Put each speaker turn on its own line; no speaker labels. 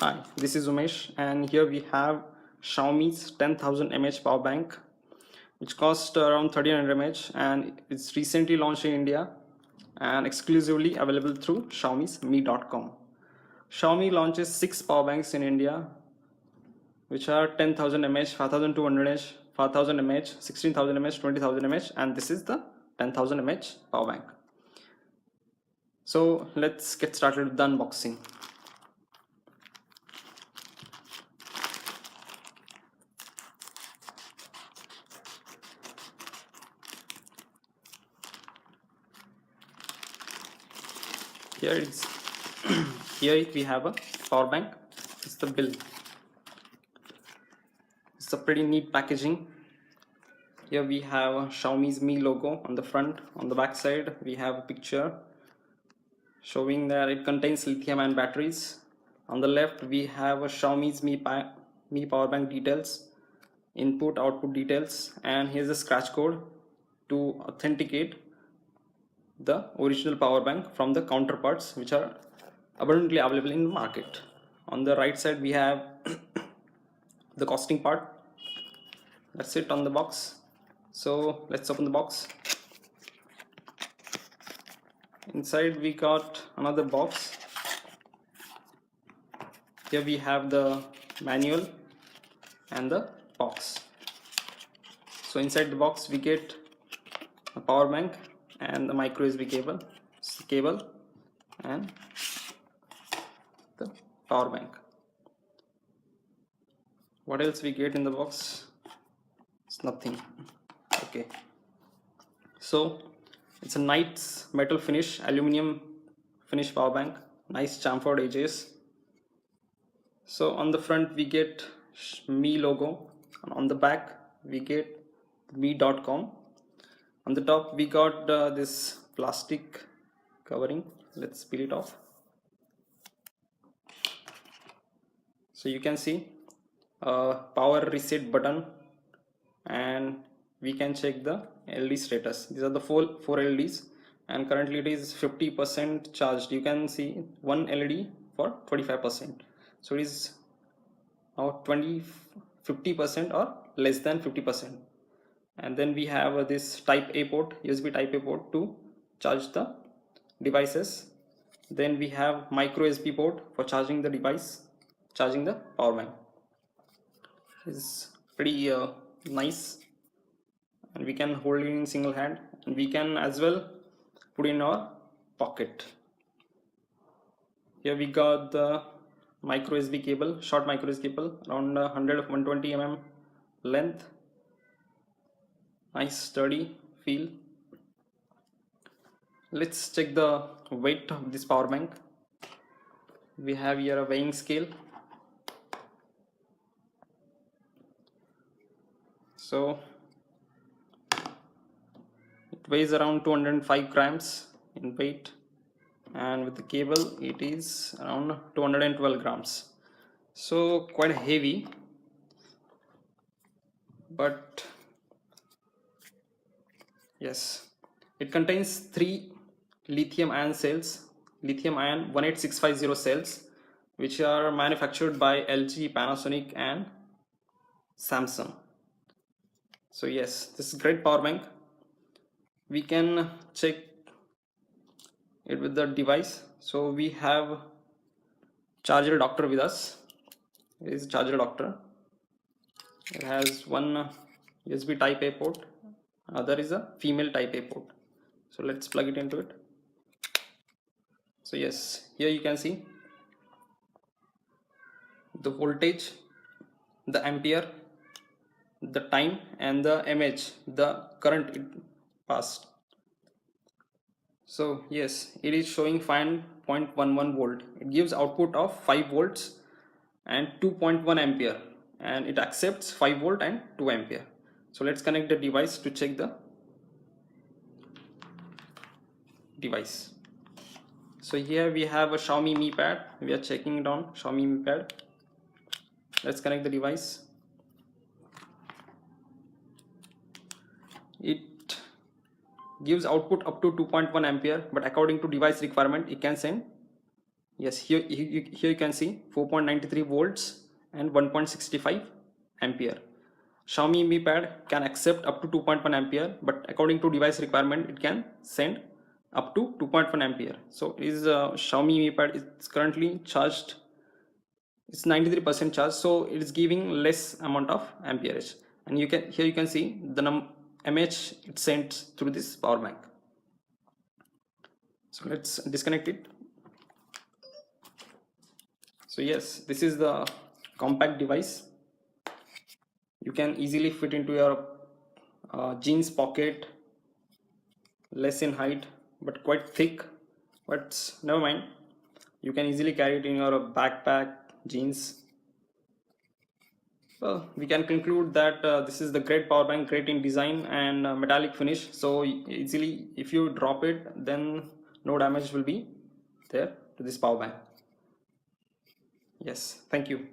Hi, this is Umesh, and here we have Xiaomi's 10,000 mAh power bank, which costs around 1300 mAh, and it's recently launched in India and exclusively available through Xiaomi's Mi.com. Xiaomi launches 6 power banks in India, which are 10,000 mAh, 5,200 mAh, 5,000 mAh, 16,000 mAh, 20,000 mAh, and this is the 10,000 mAh power bank. So let's get started with the unboxing. Here it's here we have a power bank. It's the bill. It's a pretty neat packaging. Here we have a Xiaomi's Mi logo on the front. On the back side we have a picture showing that it contains lithium-ion batteries. On the left we have a Xiaomi's Mi power bank details, input output details, and here's a scratch code to authenticate the original power bank from the counterparts which are abundantly available in the market. On the right side we have the costing part. That's it on the box. So let's open the box. Inside we got another box. Here we have the manual and the box. So inside the box we get a power bank and the micro USB cable and the power bank. What else we get in the box? It's nothing. Okay, so it's a nice metal finish, aluminum finish power bank, nice chamfered edges. So on the front we get Mi logo, and on the back we get Mi.com. On the top we got this plastic covering. Let's peel it off. So you can see a power reset button, and we can check the LED status. These are the four LEDs, and currently it is 50% charged. You can see one LED for 25%. So it is now 50% or less than 50%. And then we have this type A port, USB type A port to charge the devices. Then we have micro USB port for charging the device, charging the power bank. It's pretty nice, and we can hold it in single hand, and we can as well put in our pocket. Here we got the micro USB cable, short micro USB cable, around 120 mm length. Nice sturdy feel. Let's check the weight of this power bank. We have here a weighing scale. So it weighs around 205 grams in weight, and with the cable it is around 212 grams. So quite heavy, but yes, it contains 3 lithium ion cells, lithium ion 18650 cells, which are manufactured by LG, Panasonic and Samsung. So yes, this is great power bank. We can check it with the device. So we have charger doctor with us. It is charger doctor. It has one USB type A port, other is a female type A port. So let's plug it into it. So yes, here you can see the voltage, the ampere, the time, and the mAh, the current it passed. So yes, it is showing 5.11 volt. It gives output of 5 volts and 2.1 ampere, and it accepts 5 volt and 2 ampere. So let's connect the device to check the device. So here we have a Xiaomi Mi Pad. We are checking it on Xiaomi Mi Pad. Let's connect the device. It gives output up to 2.1 ampere, but according to device requirement it can send Yes, here you can see 4.93 volts and 1.65 ampere. Xiaomi Mi Pad can accept up to 2.1 ampere, but according to device requirement, it can send up to 2.1 ampere. So is Xiaomi Mi Pad is currently charged. It's 93% charged, so it is giving less amount of amperage. And you can see the mAh it sent through this power bank. So let's disconnect it. So yes, this is the compact device. You can easily fit into your jeans pocket, less in height but quite thick, but never mind, you can easily carry it in your backpack, jeans. Well, we can conclude that this is the great power bank, great in design and metallic finish, so easily if you drop it then no damage will be there to this power bank. Yes, thank you.